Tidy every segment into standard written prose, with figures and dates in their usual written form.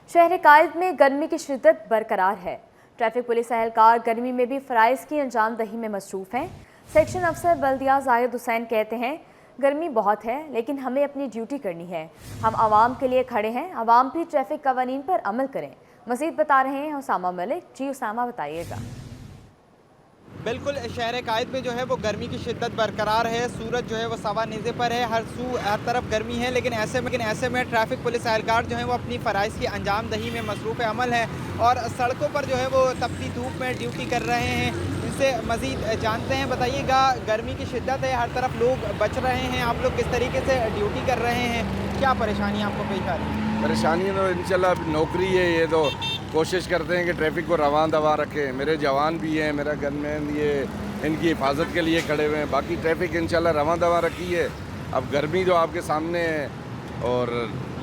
शहर कायद में गर्मी की शिद्दत बरकरार है। ट्रैफिक पुलिस एहलकार गर्मी में भी फ़राइज़ की अंजामदही में मसरूफ़ हैं। सेक्शन अफसर बल्दिया जाहिद हुसैन कहते हैं, गर्मी बहुत है लेकिन हमें अपनी ड्यूटी करनी है। हम आवाम के लिए खड़े हैं, आवाम भी ट्रैफिक कवानीन पर अमल करें। मज़ीद बता रहे हैं उसामा मलिक। जी उसामा, बताइएगा। बिल्कुल, शहर कायद में जो है वो गर्मी की शिद्दत बरकरार है। सूरज जो है वो सवा नेज़े पर है, हर तरफ गर्मी है। लेकिन ऐसे में ट्रैफिक पुलिस एहलकार जो है वो अपनी फ़राइज़ की अंजामदही में मसरूफ़ अमल है और सड़कों पर जो है वो तपती धूप में ड्यूटी कर रहे हैं। इनसे मज़ीद जानते हैं। बताइएगा, गर्मी की शिद्दत है, हर तरफ लोग बच रहे हैं, आप लोग किस तरीके से ड्यूटी कर रहे हैं? क्या परेशानी आपको पेश आ रही है? परेशानी तो इंशाल्लाह नौकरी है, ये तो कोशिश करते हैं कि ट्रैफिक को रवां दवा रखें। मेरे जवान भी हैं, मेरा गनमैन ये इनकी हिफाजत के लिए खड़े हुए हैं। बाकी ट्रैफिक इंशाल्लाह रवां दवा रखी है। अब गर्मी तो आपके सामने है और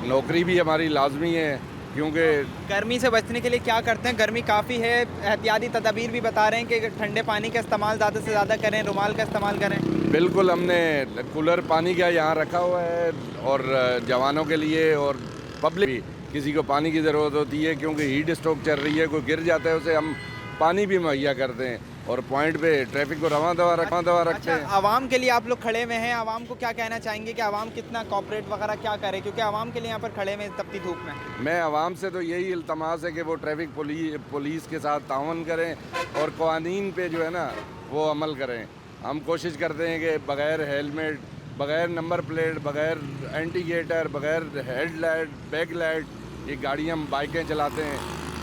नौकरी भी हमारी लाजमी है, क्योंकि गर्मी से बचने के लिए क्या करते हैं? गर्मी काफ़ी है, एहतियाती तदाबीर भी बता रहे हैं कि ठंडे पानी का इस्तेमाल ज़्यादा से ज़्यादा करें, रुमाल का इस्तेमाल करें। बिल्कुल, हमने कूलर पानी का यहाँ रखा हुआ है और जवानों के लिए और पब्लिक भी, किसी को पानी की ज़रूरत होती है क्योंकि हीट स्ट्रोक चल रही है, कोई गिर जाता है उसे हम पानी भी मुहैया करते हैं और पॉइंट पे ट्रैफिक को रवां दवा रखते हैं। आवाम के लिए आप लोग खड़े हुए हैं, आवाम को क्या कहना चाहेंगे कि आवाम कितना कॉपरेट वगैरह क्या करे, क्योंकि आवाम के लिए यहाँ पर खड़े हुए हैं तपती धूप में? मैं आवाम से तो यही इल्तमास है कि वो ट्रैफिक पुलिस के साथ ताउन करें और कवानीन पे जो है ना वो अमल करें। हम कोशिश करते हैं कि बग़ैर हेलमेट, बग़ैर नंबर प्लेट, बग़ैर इंडिकेटर, बग़ैर हेडलाइट, बैकलाइट ये गाड़ियाँ हम बाइकें चलाते हैं,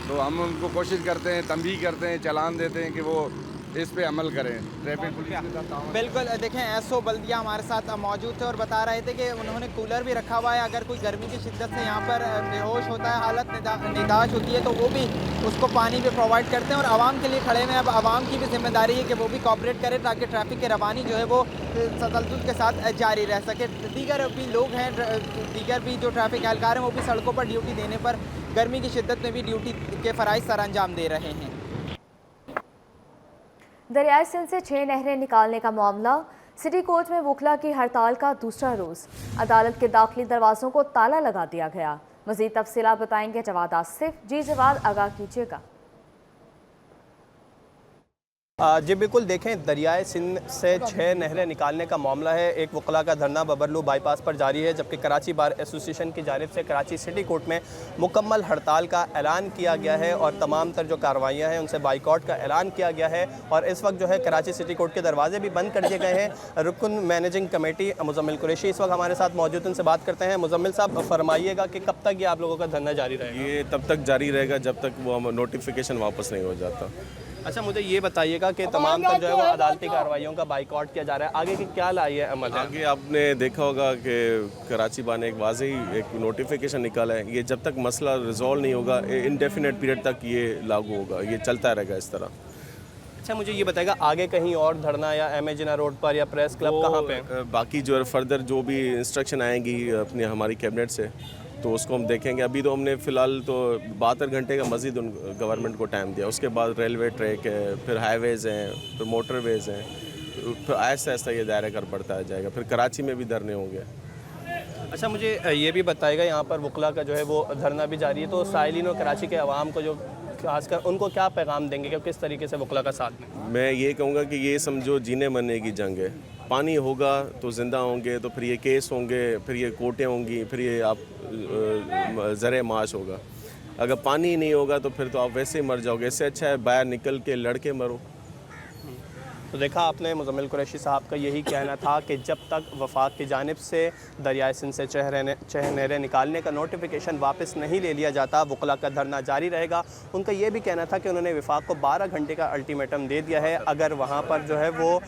तो हम उनको कोशिश करते हैं, तंबीह करते हैं, चालान देते हैं कि वो इस पे अमल करें। ट्रैफिक पुलिस के साथ ताउन। बिल्कुल, देखें एसओ बल्दिया हमारे साथ मौजूद थे और बता रहे थे कि उन्होंने कूलर भी रखा हुआ है। अगर कोई गर्मी की शिद्दत से यहाँ पर बेहोश होता है, हालत निदाश होती है, तो वो भी उसको पानी भी प्रोवाइड करते हैं और आवाम के लिए खड़े हैं। अब आवाम की भी जिम्मेदारी है कि वो भी कॉपरेट करे ताकि ट्रैफिक की रवानी जो है वो तसल्लुत के साथ जारी रह सके। दीगर भी लोग हैं, दीगर भी जो ट्रैफिक एहलकार हैं वो भी सड़कों पर ड्यूटी देने पर गर्मी की शिद्दत में भी ड्यूटी के फ़राइज़ सर अंजाम दे रहे हैं। दरियाए सिंध से 6 नहरें निकालने का मामला। सिटी कोर्ट में वकला की हड़ताल का दूसरा रोज़। अदालत के दाखिली दरवाज़ों को ताला लगा दिया गया। मज़ीद तफसीलात बताएंगे जवाद आसिफ। जी जवाद, आगाह कीजिएगा। जी बिल्कुल, देखें दरियाए सिंध से 6 नहरें निकालने का मामला है। एक वकला का धरना बबरलू बाईपास पर जारी है, जबकि कराची बार एसोसिएशन की जानिब से कराची सिटी कोर्ट में मुकम्मल हड़ताल का ऐलान किया गया है और तमाम तर जो कार्रवाइयाँ हैं उनसे बाइकआउट का ऐलान किया गया है। और इस वक्त जो है कराची सिटी कोर्ट के दरवाजे भी बंद कर दिए गए हैं। रुकन मैनेजिंग कमेटी मुजम्मिल कुरैशी इस वक्त हमारे साथ मौजूद, उनसे बात करते हैं। मुजम्मिल साहब, फरमाइएगा कि कब तक ये आप लोगों का धरना जारी रहेगा? ये तब तक जारी रहेगा जब तक वो नोटिफिकेशन वापस नहीं हो जाता। अच्छा, मुझे ये बताइएगा कि तमाम तर जो है वो अदालती कार्रवाइयों का बाइकआउट किया जा रहा है, आगे की क्या लाई है अमल है? आगे आपने देखा होगा कि कराची बार ने एक वाज़ेही एक नोटिफिकेशन निकाला है। ये जब तक मसला रिजॉल्व नहीं होगा, इंडेफिनेट पीरियड तक ये लागू होगा, ये चलता रहेगा इस तरह। अच्छा, मुझे ये बताएगा आगे कहीं और धरना या एम ए जिना रोड पर या प्रेस क्लब कहाँ पे? बाकी जो है फर्दर जो भी इंस्ट्रक्शन आएंगी अपनी हमारी कैबिनेट से तो उसको हम देखेंगे। अभी तो हमने फ़िलहाल तो 72 घंटे का मज़ीद उन गवर्नमेंट को टाइम दिया। उसके बाद रेलवे ट्रैक है, फिर हाईवेज़ हैं, फिर मोटरवेज़ हैं, फिर आहिस्ता आहिस्ता ये दायरा कर बढ़ता जाएगा। फिर कराची में भी धरने होंगे। अच्छा, मुझे ये भी बताएगा, यहाँ पर वकला का जो है वो धरना भी जारी है, तो साइलिन और कराची के अवाम को जो खासकर उनको क्या पैगाम देंगे कि किस तरीके से वकला का साथ दें? मैं ये कहूँगा कि ये समझो जीने मरने की जंग है। पानी होगा तो ज़िंदा होंगे, तो फिर ये केस होंगे, फिर ये कोर्टें होंगी, फिर ये आप ज़रे माश होगा। अगर पानी नहीं होगा तो फिर तो आप वैसे ही मर जाओगे। इससे अच्छा है बाहर निकल के लड़के मरो। तो देखा आपने, मुजम्मिल कुरैशी साहब का यही कहना था कि जब तक वफाक की जानिब से दरियाए सिंध से 6 नहरें निकालने का नोटिफिकेशन वापस नहीं ले लिया जाता, वकला का धरना जारी रहेगा। उनका ये भी कहना था कि उन्होंने वफाक को 12 घंटे का अल्टीमेटम दे दिया है। अगर वहाँ पर जो है वो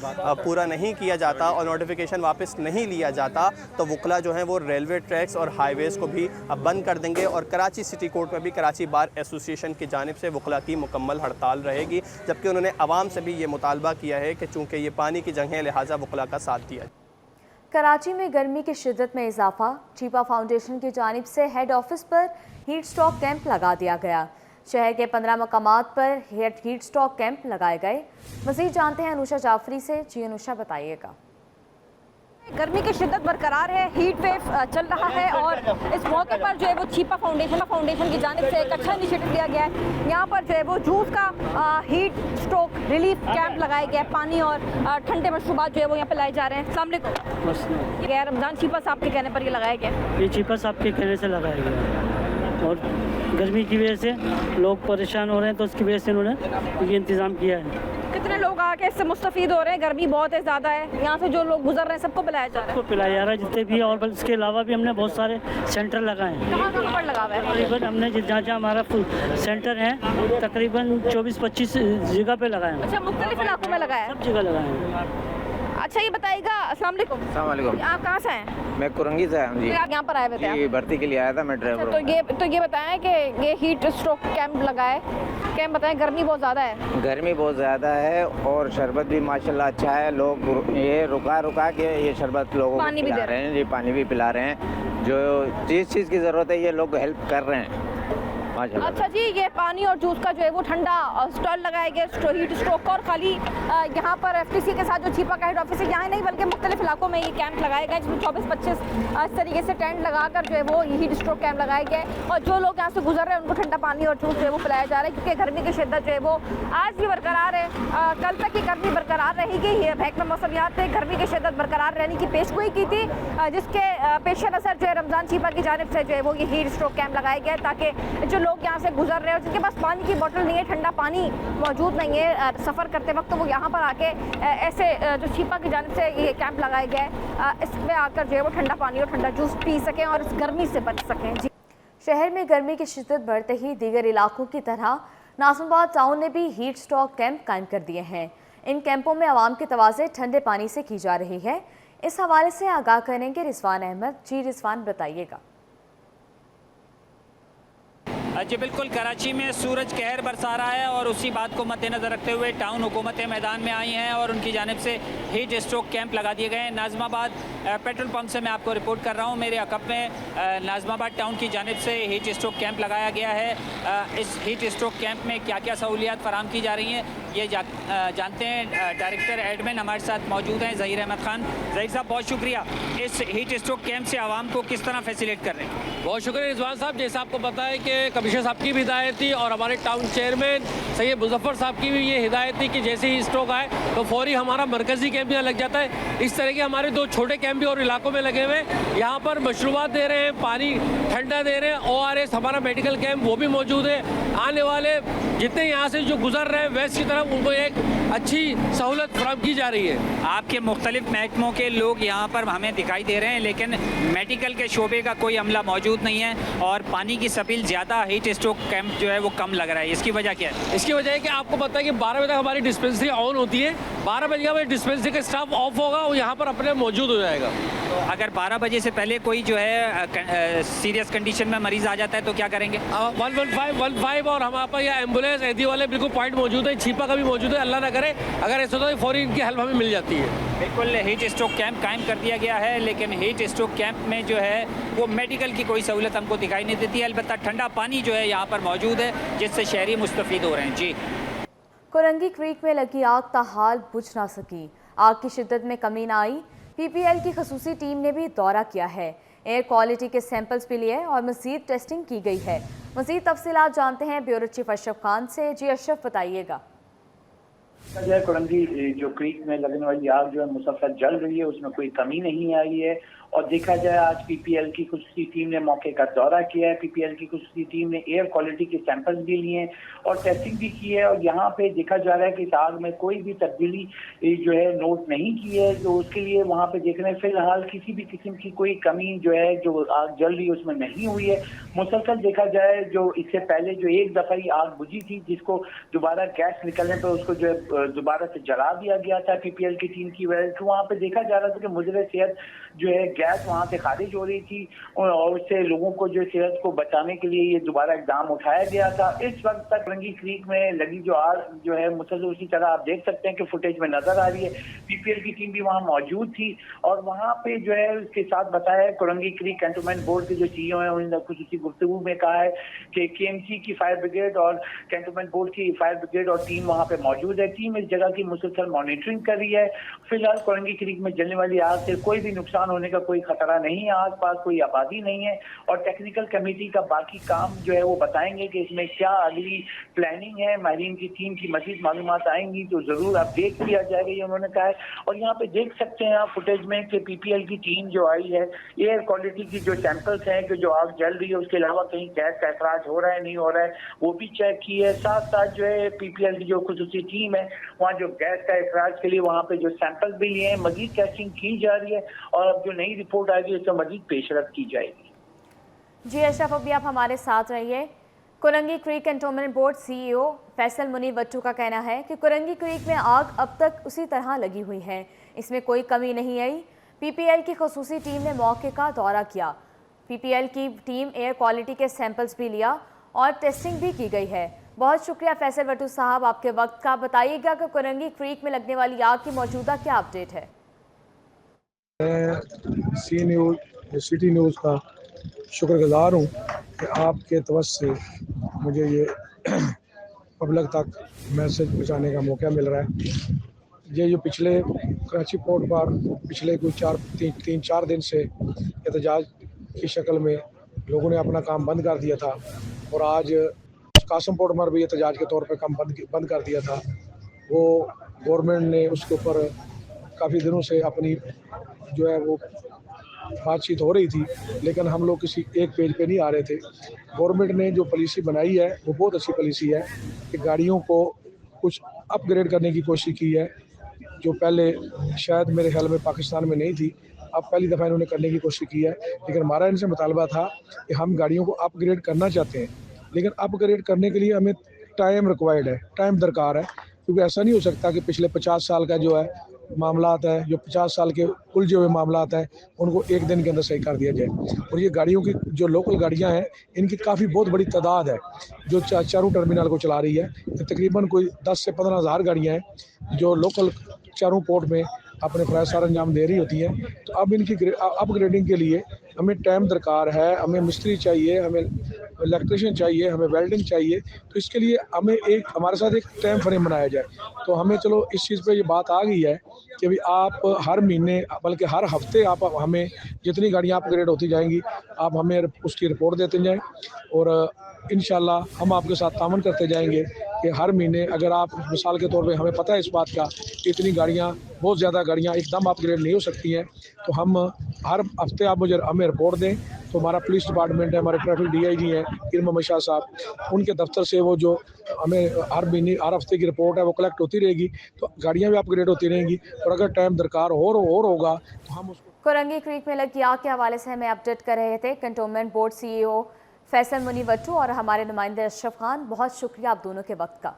पूरा नहीं किया जाता और नोटिफिकेशन वापस नहीं लिया जाता तो वकला जो है वो रेलवे ट्रैक्स और हाईवेज़ को भी बंद कर देंगे। और कराची सिटी कोर्ट में भी कराची बार एसोसिएशन की जानिब से वकला की मुकम्मल हड़ताल रहेगी, जबकि उन्होंने आवाम से भी ये मुतालबा किया है कि चूँकि ये पानी की जगह है लिहाजा वकला का साथ दिया। कराची में गर्मी की शिद्दत में इजाफा। चीपा फाउंडेशन की जानिब से हेड ऑफिस पर हीट स्ट्रोक कैंप लगा दिया गया। शहर के 15 मकामात पर हीट स्ट्रोक कैंप लगाए गए। मज़ीद जानते हैं अनुषा जाफरी से। जी अनुषा, बताइएगा। गर्मी की शिद्दत बरकरार है, हीट वेव चल रहा है और इस मौके पर जो है वो छिपा फाउंडेशन की जानिब से एक अच्छा इनिशिएटिव लिया गया है। यहाँ पर जो है वो जूस का हीट स्ट्रोक रिलीफ कैंप लगाया गया है। पानी और ठंडे मशरूबात जो है वो यहाँ पे लाए जा रहे हैं। अस्सलाम वालेकुम। ये रमजान छिपा साहब के कहने पर ये लगाया गया? ये छिपा साहब के कहने से लगाया गया और गर्मी की वजह से लोग परेशान हो रहे हैं तो उसकी वजह से इन्होंने ये इंतज़ाम किया है। कितने लोग आके इससे मुस्तफ़ीद हो रहे हैं? गर्मी बहुत है, ज़्यादा है, यहाँ से जो लोग गुजर रहे हैं सबको पिलाया जा रहा है? सबको पिलाया जा रहा है जितने भी, और इसके अलावा भी हमने बहुत सारे सेंटर लगाए हैं। कहाँ पर लगा हुआ है? तकरीबन हमने जहाँ जहाँ हमारा सेंटर है तकरीबन 24-25 जगह पे लगाए हैं। अच्छा, मुख्तलिफ इलाकों में लगाया है? सब जगह लगाए हैं। अच्छा, ये बताइएगा, अस्सलाम वालेकुम। अस्सलाम वालेकुम। आप कहाँ से हैं? मैं कुरंगी से आया हूँ जी। आप यहाँ पर आए हुए थे? जी, भर्ती के लिए आया था, मैं ड्राइवर हूँ। तो ये बताएं कि ये हीट स्ट्रोक कैंप लगा है, कैंप बताएं, गर्मी बहुत ज़्यादा है? गर्मी बहुत ज़्यादा है और शरबत भी माशाल्लाह अच्छा है। लोग ये रुका के ये शरबत लोगों को पिला रहे हैं जी, पानी भी पिला रहे हैं। जो जिस चीज़ की ज़रूरत है ये लोग हेल्प कर रहे हैं माशाल्लाह। अच्छा जी, ये पानी और जूस का जो है वो ठंडा स्टॉल लगाया गया हीट स्ट्रोक का, और खाली यहाँ पर एफटीसी के साथ जो छिपा का हेड ऑफिस है यहाँ नहीं बल्कि मुख्तलिफ इलाकों में ये कैंप लगाए गए जिसमें 24-25 इस तरीके से टेंट लगाकर जो है वो हीट स्ट्रोक कैंप लगाया गया है। और जो लोग यहाँ से गुजर रहे हैं उनको ठंडा पानी और जूस जो है वो पिलाया जा रहा है, क्योंकि गर्मी की शिद्दत जो है वो आज भी बरकरार है। कल तक की गर्मी बरकरार रहेगी। महकमा मौसमियात ने गर्मी की शिद्दत बरकरार रहने की पेशगोई की थी, जिसके पेश नज़र जो है रमज़ान छिपा की जानिब से जो है वो ये हीट स्ट्रोक कैंप लगाया गया है, ताकि जो लोग यहाँ से गुजर रहे हैं और जिनके पास पानी की बोतल नहीं है, ठंडा पानी मौजूद नहीं है सफ़र करते वक्त, तो वो यहाँ पर आके ऐसे जो छिपा की जानिब से ये कैंप लगाया गया है, इसमें आकर जो है वो ठंडा पानी और ठंडा जूस पी सकें और इस गर्मी से बच सकें। जी, शहर में गर्मी की शिद्दत बढ़ते ही दीगर इलाकों की तरह नाज़िमाबाद टाउन ने भी हीट स्ट्रोक कैंप कायम कर दिए हैं। इन कैंपों में आवाम के तवाज़े ठंडे पानी से की जा रही है। इस हवाले से आगाह करेंगे रिजवान अहमद। जी रिजवान, बताइएगा। जी बिल्कुल, कराची में सूरज कहर बरसा रहा है और उसी बात को मद्देनज़र रखते हुए टाउन हुकूमतें मैदान में आई हैं और उनकी जानिब से हीट स्ट्रोक कैंप लगा दिए गए हैं। नाज़िमाबाद पेट्रोल पंप से मैं आपको रिपोर्ट कर रहा हूं। मेरे अकब में नाज़िमाबाद टाउन की जानिब से हीट स्ट्रोक कैंप लगाया गया है। इस हीट स्ट्रोक कैंप में क्या क्या सहूलियात फराम की जा रही हैं ये जानते हैं। डायरेक्टर एडमिन हमारे साथ मौजूद हैं, ज़हीर अहमद खान। ज़हीर साहब, बहुत शुक्रिया। इस हीट स्ट्रोक कैंप से आवाम को किस तरह फैसिलेट कर रहे हैं? बहुत शुक्रिया रिजवान साहब। जैसा आपको पता है कि कमिश्नर साहब की भी हिदायत थी और हमारे टाउन चेयरमैन सैयद मुजफ्फर साहब की भी ये हिदायत थी कि जैसे ही स्ट्रोक आए तो फौरी हमारा मरकज़ी कैंप यहाँ लग जाता है। इस तरह के हमारे 2 छोटे कैंप भी और इलाकों में लगे हुए हैं। यहाँ पर मशरूबात दे रहे हैं, पानी ठंडा दे रहे हैं, ORS हमारा मेडिकल कैंप वो भी मौजूद है। आने वाले जितने यहाँ से जो गुजर रहे हैं वेस्ट की तरफ उनको एक अच्छी सहूलत फराहम की जा रही है। आपके मुख्तलिफ महकमों के लोग यहाँ पर हमें दिखाई दे रहे हैं, लेकिन मेडिकल के शोबे का कोई अमला मौजूद नहीं है और पानी की सपील ज़्यादा, हीट स्ट्रोक कैंप जो है वो कम लग रहा है। इसकी वजह क्या है? इसकी वजह है कि आपको पता है कि 12 बजे तक हमारी डिस्पेंसरी ऑन होती है। 12 बजे के बाद डिस्पेंसरी का स्टाफ ऑफ होगा और यहाँ पर अपने मौजूद हो जाएगा। तो अगर 12 बजे से पहले कोई जो है सीरियस कंडीशन में मरीज़ आ जाता है तो क्या करेंगे? 115 और हमारे पास यहाँ एम्बुलेंस एदी वाले बिल्कुल पॉइंट मौजूद है, छिपा का भी मौजूद है। अल्लाह ना करे अगर ऐसा होता है फौरी इनकी हेल्प हमें मिल जाती है। बिल्कुल, हीट स्ट्रोक कैंप कायम कर दिया गया है, लेकिन हीट स्ट्रोक कैंप में जो है वो मेडिकल की कोई सहूलत हमको दिखाई नहीं देती है। अलबत्ता ठंडा पानी जो है यहाँ पर मौजूद है जिससे शहरी मुस्तफ़ीद हो रहे हैं। जी, कोरंगी क्रीक में लगी आग ताहाल बुझ ना सकी। आग की शिद्दत में कमी ना आई। PPL की खसूसी टीम ने भी दौरा किया है। एयर क्वालिटी के सैंपल्स भी लिए और मज़ीद टेस्टिंग की गई है। मज़ीद तफसीलात जानते हैं ब्यूरो चीफ अशरफ खान से। जी अशरफ, बताइएगा। कोरंगी जो क्रीक में लगने वाली आग जो है मुसलसल जल रही है, उसमें कोई कमी नहीं आई है। और देखा जाए आज PPL की खसूसी टीम ने मौके का दौरा किया है। PPL की खसूसी टीम ने एयर क्वालिटी के सैंपल्स भी लिए और टेस्टिंग भी की है और यहाँ पे देखा जा रहा है कि इस आग में कोई भी तब्दीली जो है नोट नहीं की है। तो उसके लिए वहाँ पे देख रहे हैं फिलहाल किसी भी किस्म की कोई कमी जो है जो आग जल रही है उसमें नहीं हुई है। मुसलसल देखा जाए जो इससे पहले जो एक दफ़ा ही आग बुझी थी जिसको दोबारा गैस निकलने पर उसको जो है दोबारा से जला दिया गया था PPL की टीम की वजह से। वहाँ पे देखा जा रहा था कि मुजरे सेहत जो है गैस वहाँ से खारिज हो रही थी और उससे लोगों को जो सेहत को बचाने के लिए ये दोबारा इकदाम उठाया गया था। इस वक्त तक कोरंगी क्रीक में लगी जो आग जो है मुसलसल उसी तरह आप देख सकते हैं कि फुटेज में नजर आ रही है। पीपीएल की टीम भी वहाँ मौजूद थी और वहाँ पे जो है उसके साथ बताया कोरंगी क्रीक कैंटोनमेंट बोर्ड के जो सीईओ हैं उन्होंने कुछ उसी गुफ्तगू में कहा है कि केएमसी की फायर ब्रिगेड और कैंटोनमेंट बोर्ड की फायर ब्रिगेड और टीम वहाँ पे मौजूद है। टीम इस जगह की मुसलसल मॉनिटरिंग कर रही है। फिलहाल कोरंगी क्रीक में जलने वाली आग से कोई भी नुकसान होने का कोई खतरा नहीं है, आसपास कोई आबादी नहीं है और टेक्निकल कमेटी का बाकी काम जो है वो बताएंगे कि इसमें क्या अगली प्लानिंग है। माहिरीन की टीम की मजीद मालूमात आएंगी तो जरूर अपडेट किया जाएगा, ये उन्होंने कहा है। और यहाँ पे देख सकते हैं आप फुटेज में कि पीपीएल की टीम जो आई है, एयर क्वालिटी की जो सैंपल्स हैं कि जो आग जल रही है उसके अलावा कहीं गैस का अखराज हो रहा है नहीं हो रहा है वो भी चेक की है। साथ साथ जो है पीपीएल की जो खुसूसी टीम है वहाँ जो गैस का अखराज के लिए वहाँ पे जो सैंपल भी लिए हैं, मजीद टेस्टिंग की जा रही है और अब जो नई रिपोर्ट आएगी उसमें मजीद पेशरफ की जाएगी। जी अशरफ, अभी आप हमारे साथ रहिए। Korangi creek cantonment board CEO Faisal Munir Wattoo का कहना है कि कोरंगी क्रीक में आग अब तक उसी तरह लगी हुई है, इसमें कोई कमी नहीं आई। पीपीएल की खुसूसी टीम ने मौके का दौरा किया। पीपीएल की टीम एयर क्वालिटी के सैंपल्स भी लिया और टेस्टिंग भी की गई है। बहुत शुक्रिया फैसल वट्टू साहब आपके वक्त का। बताइएगा कि कोरंगी क्रीक में लगने वाली आग की मौजूदा क्या अपडेट है? मैं सी न्यूज़ सिटी न्यूज़ का शुक्रगुजार हूँ कि आपके तवज्जो से मुझे ये पब्लिक तक मैसेज पहुँचाने का मौका मिल रहा है। ये जो पिछले कराची पोर्ट पर पिछले कुछ 3-4 दिन से एहतजाज की शक्ल में लोगों ने अपना काम बंद कर दिया था और आज कासम पोर्ट पर भी एहतजाज के तौर पे काम बंद कर दिया था। वो गवर्नमेंट ने उसके ऊपर काफ़ी दिनों से अपनी जो है वो बातचीत हो रही थी, लेकिन हम लोग किसी एक पेज पे नहीं आ रहे थे। गवर्नमेंट ने जो पॉलिसी बनाई है वो बहुत अच्छी पॉलिसी है कि गाड़ियों को कुछ अपग्रेड करने की कोशिश की है, जो पहले शायद मेरे ख्याल में पाकिस्तान में नहीं थी। अब पहली दफ़ा इन्होंने करने की कोशिश की है, लेकिन हमारा इनसे मुतालबा था कि हम गाड़ियों को अपग्रेड करना चाहते हैं, लेकिन अपग्रेड करने के लिए हमें टाइम रिक्वायर्ड है, टाइम दरकार है। क्योंकि ऐसा नहीं हो सकता कि पिछले 50 साल का जो है मामलात है, जो 50 साल के उलझे हुए मामलात हैं उनको एक दिन के अंदर सही कर दिया जाए। और ये गाड़ियों की जो लोकल गाड़ियां हैं इनकी काफ़ी बहुत बड़ी तादाद है जो चारों टर्मिनल को चला रही है। तकरीबन कोई 10 से 15 हज़ार गाड़ियाँ हैं जो लोकल चारों पोर्ट में अपने फ़राइज़ अंजाम दे रही होती हैं। तो अब इनकी अपग्रेडिंग के लिए हमें टाइम दरकार है, हमें मिस्त्री चाहिए, हमें इलेक्ट्रिशियन चाहिए, हमें वेल्डिंग चाहिए। तो इसके लिए हमें हमारे साथ एक टाइम फ्रेम बनाया जाए। तो हमें चलो इस चीज़ पे ये बात आ गई है कि भाई आप हर महीने बल्कि हर हफ्ते आप हमें जितनी गाड़ियाँ अपग्रेड होती जाएंगी आप हमें उसकी रिपोर्ट देते जाएँ और इंशाल्लाह हम आपके साथ तामन करते जाएंगे कि हर महीने अगर आप मिसाल के तौर पे हमें पता है इस बात का कि इतनी गाड़ियाँ बहुत ज़्यादा गाड़ियाँ एकदम अपग्रेड नहीं हो सकती हैं, तो हम हर हफ्ते आप हमें रिपोर्ट दें। तो हमारा पुलिस डिपार्टमेंट है, हमारे ट्रैफिक DIG हैं इरम शाह साहब, उनके दफ्तर से वो जो हमें हर महीने हर हफ्ते की रिपोर्ट है वो कलेक्ट होती रहेगी, तो गाड़ियाँ भी अपग्रेड होती रहेंगी। और अगर टाइम दरकार और होगा तो हम उसको। कोरंगी क्रीक में लगी आग के हवाले से हमें अपडेट कर रहे थे cantonment board CEO Faisal Munir Wattoo और हमारे नुमाइंदे अशरफ खान। बहुत शुक्रिया आप दोनों के वक्त का।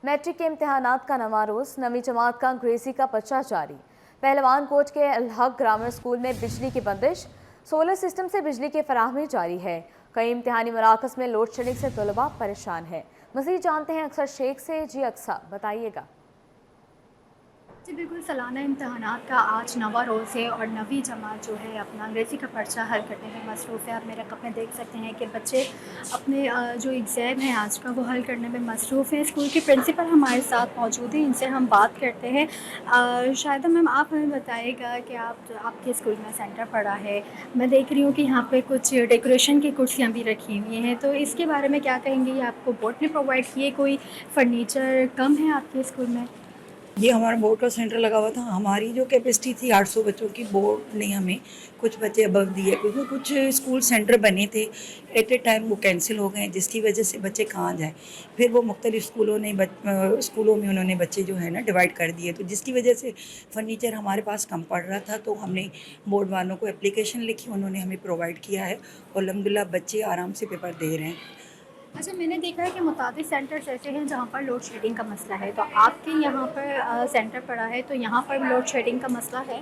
मैट्रिक के इम्तिहानात का नवा रोज़, नवीं जमात का अंग्रेज़ी का पर्चा जारी। पहलवान कोट के अल हक ग्रामर स्कूल में बिजली की बंदिश, सोलर सिस्टम से बिजली की फराहमी जारी है। कई इम्तिहानी मराकज़ में लोड शेडिंग से तलबा परेशान है। मज़ीद जानते हैं अक्सर शेख से। जी अक्सर, बताइएगा। जी बिल्कुल, सालाना इम्तहानात का आज नवा रोज़ है और नवी जमात जो है अपना अंग्रेज़ी का पर्चा हल करने में मसरूफ़ है। आप मेरे कप में देख सकते हैं कि बच्चे अपने जो एग्ज़ाम है आज का वो हल करने में मसरूफ़ हैं। स्कूल के प्रिंसिपल हमारे साथ मौजूद हैं, इनसे हम बात करते हैं। शायद मैम आप हमें बताइएगा कि आपके स्कूल में सेंटर पड़ा है, मैं देख रही हूँ कि यहाँ पर कुछ डेकोरेशन की कुर्सियाँ भी रखी हुई हैं, तो इसके बारे में क्या कहेंगे? आपको बोर्ड ने प्रोवाइड किए, कोई फ़र्नीचर कम है आपके स्कूल में? ये हमारा बोर्ड का सेंटर लगा हुआ था। हमारी जो कैपेसिटी थी 800 बच्चों की, बोर्ड ने हमें कुछ बच्चे अबव दिए क्योंकि कुछ स्कूल सेंटर बने थे एट ए टाइम, वो कैंसिल हो गए, जिसकी वजह से बच्चे कहाँ जाएँ। फिर वो मुख्तलिफ़ स्कूलों में उन्होंने बच्चे जो है ना डिवाइड कर दिए, तो जिसकी वजह से फ़र्नीचर हमारे पास कम पड़ रहा था। तो हमने बोर्ड वालों को एप्लीकेशन लिखी, उन्होंने हमें प्रोवाइड किया है और अल्हम्दुलिल्लाह बच्चे आराम से पेपर दे रहे हैं। अच्छा, मैंने देखा है कि मुताबिक सेंटर्स ऐसे हैं जहाँ पर लोड शेडिंग का मसला है, तो आपके यहाँ पर सेंटर पड़ा है तो यहाँ पर लोड शेडिंग का मसला है?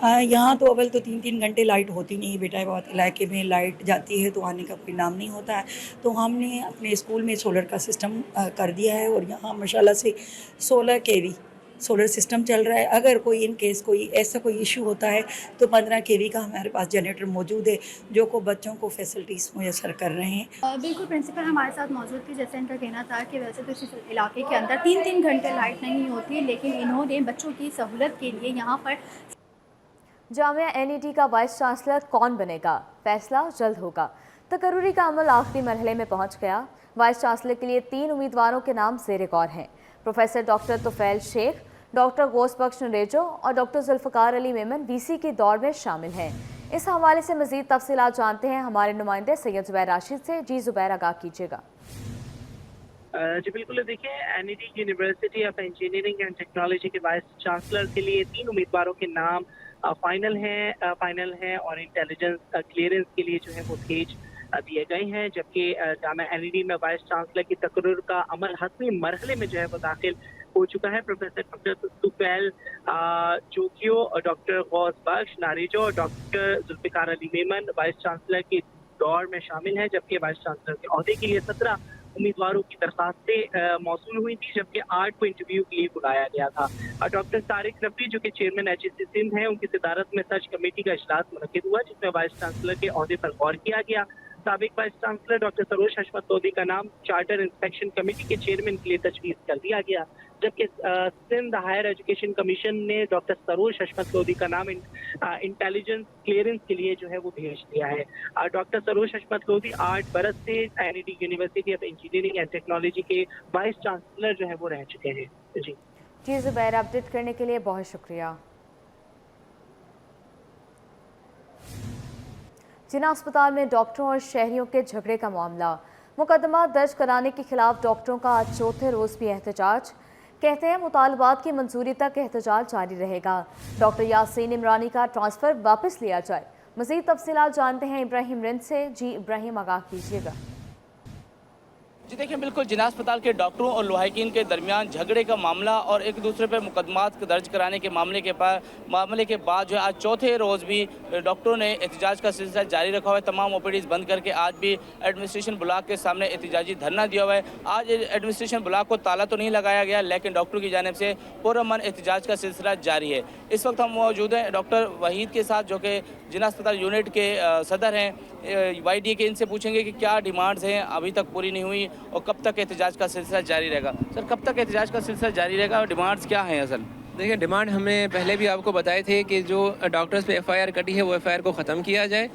यहाँ तो अव्वल तो 3-3 घंटे लाइट होती नहीं है बेटा, बहुत इलाके में लाइट जाती है तो आने का कोई नाम नहीं होता है। तो हमने अपने स्कूल में सोलर का सिस्टम कर दिया है और यहाँ माशाल्लाह से 16 kV सोलर सिस्टम चल रहा है। अगर कोई इन केस कोई ऐसा कोई इशू होता है तो 15 kV का हमारे पास जनरेटर मौजूद है जो को बच्चों को फैसिलिटीज़ मुयसर कर रहे हैं। बिल्कुल प्रिंसिपल हमारे साथ मौजूद थी। जैसे इनका कहना था कि वैसे तो इस इलाके के अंदर 3-3 घंटे लाइट नहीं होती, लेकिन इन्होंने बच्चों की सहूलत के लिए यहाँ पर जामिया NET का वाइस चांसलर कौन बनेगा, फैसला जल्द होगा। तकर्रुरी का अमल आखिरी मरहले में पहुंच गया। वाइस चांसलर के लिए 3 उम्मीदवारों के नाम ज़ेर गौर हैं। Professor doctor Tufail Sheikh, doctor Ghaus Bakhsh Narejo और डॉक्टर जुल्फ़कार अली मेमन VC के दौर में शामिल हैं। इस हवाले से मज़ीद तफसीलात जानते हैं हमारे नुमाइंदे सैयद ज़ुबैर राशिद से। जी ज़ुबैर, आगाह कीजिएगा। जी बिल्कुल, देखिए NET university of engineering and technology के वाइस चांसलर के लिए 3 उम्मीदवारों के नाम फाइनल हैं और इंटेलिजेंस क्लियरेंस के लिए जो है वो भेज दिए गए हैं। जबकि जामिया NET में वाइस चांसलर की तकर्रुर का अमल हतमी मरहले में जो है वो दाखिल हो चुका है। Professor doctor Tufail Chokio, doctor Ghaus Bakhsh Narejo और doctor Zulfiqar Ali Memon vice chancellor के दौर में शामिल हैं। जबकि वाइस चांसलर के अहदे के लिए 17 उम्मीदवारों की दरखास्तें मौसूल हुई थी, जबकि 8 को इंटरव्यू के लिए बुलाया गया था। डॉक्टर तारिक रफी जो कि चेयरमैन HEC सिंध हैं, उनकी सदारत में सर्च कमेटी का इजलास मुनक्किद हुआ जिसमें वाइस चांसलर के अहदे पर गौर किया गया। साबिक वाइस चांसलर डॉक्टर सरोज हशमत लोधी का नाम चार्टर इंस्पेक्शन कमेटी के चेयरमैन के लिए तजवीज़ कर दिया गया। जबकि सिंध हायर एजुकेशन कमीशन ने डॉक्टर सरोज हशमत लोधी का नाम इंटेलिजेंस क्लियरेंस के लिए जो है वो भेज दिया है। डॉक्टर सरोज हशमत लोधी 8 बरस से NET university of engineering and technology के वाइस चांसलर जो है वो रह चुके हैं। जी ज़ुबैर, अपडेट करने के लिए बहुत शुक्रिया। जिना अस्पताल में डॉक्टरों और शहरियों के झगड़े का मामला, मुकदमा दर्ज कराने के खिलाफ डॉक्टरों का आज चौथे रोज़ भी एहतजाज। कहते हैं मुतालबात की मंजूरी तक एहतजाज जारी रहेगा। डॉक्टर यासीन इमरानी का ट्रांसफ़र वापस लिया जाए। मज़ीद तफसीलात जानते हैं इब्राहिम रिंद से। जी इब्राहिम, आगाह कीजिएगा। जी देखिए, बिल्कुल जिना अस्पताल के डॉक्टरों और लुहाइकीन के दरमियान झगड़े का मामला और एक दूसरे पर मुकदमात दर्ज कराने के मामले के बाद जो है आज चौथे रोज़ भी डॉक्टरों ने एहतजाज का सिलसिला जारी रखा हुआ है। तमाम OPDs बंद करके आज भी एडमिनिस्ट्रेशन ब्लॉक के सामने एहतजाजी धरना दिया हुआ है। आज एडमिनिस्ट्रेशन ब्लॉक को ताला तो नहीं लगाया गया, लेकिन डॉक्टरों की जानिब से पुरअमन एहतजाज का सिलसिला जारी है। इस वक्त हम मौजूद हैं डॉक्टर वहीद के साथ जो कि जिना अस्पताल यूनिट के सदर हैं YDA के। इनसे पूछेंगे कि क्या डिमांड्स हैं अभी तक पूरी नहीं हुई और कब तक एहतजाज का सिलसिला जारी रहेगा। सर, कब तक एहतजाज का सिलसिला जारी रहेगा और डिमांड्स क्या हैं असल? देखिए, डिमांड हमने पहले भी आपको बताए थे कि जो डॉक्टर्स पे FIR कटी है वो FIR को ख़त्म किया जाए